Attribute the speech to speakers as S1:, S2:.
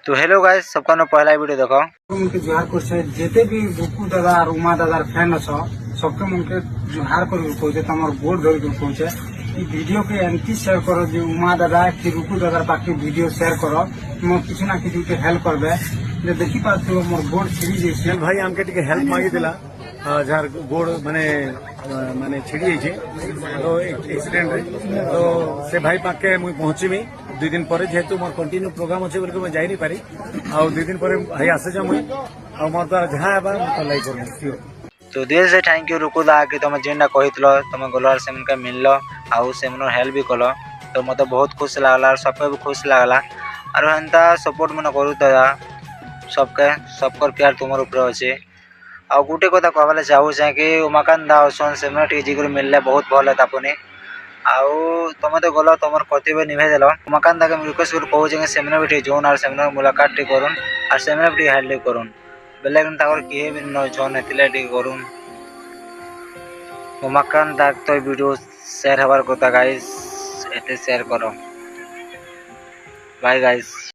S1: तो hello guys, सबका no पहला वीडियो देखो।
S2: उनके जुहार कर जेते भी बुकू दादा और उमा दादार फैन अछ सबके उनके जुहार कर कहते तुम गोड़ धर कहते वीडियो के एमती शेयर करो जो उमा दादा कि रुकू दादार पाखे वीडियो शेयर करो तुम किसी ना किसी के हेल्प करबे देखी पार्थ मोर गोड़ छिड़ी जाइए
S3: भाई आमके टिके हेल्प मांगी दिला जार गोड़ माने माने छिड़ी जाइए तो एक्सीडेंट रे तो से भाई पाखे मुई पहुंचीमी 2 दिन पर जेहेतु मोर कंटिन्यू प्रोग्राम अच्छे बोल मैं जाई नहीं पारी आ 2 दिन पर भाई आसे जा मुई आ मोर तो जहां आबा तो लाइक कर
S1: तो दिल से थैंक यू रुकू दा कि तुम जेनटा कहितलो तुम गलर से उनका मिललो आउ से मन हेल्प भी कलो तो मते बहुत खुश लागला और सबके भी खुश लागला और हेंता सपोर्ट मन करू दादा सबके सबकर प्यार तुमर ऊपर अछि। आ गुटे कथा कहबाले चाहू छे कि उमाकांत दा असन से मन टी जिगर मिलले बहुत भल है तापुनी आउ तुम तो गलो तुम कर्तव्य निभे देल उमाकांत दा के रिक्वेस्ट कर कहू जे से मन भी जोन और से मन मुलाकात टी करूँ और से मन भी हेल्प करूँ बेले किए भी न जोन एतिले टी करूँ उमाकांत दा तो वीडियो शेयर हबार कथा गाइस एते शेयर करो बाय गाइस।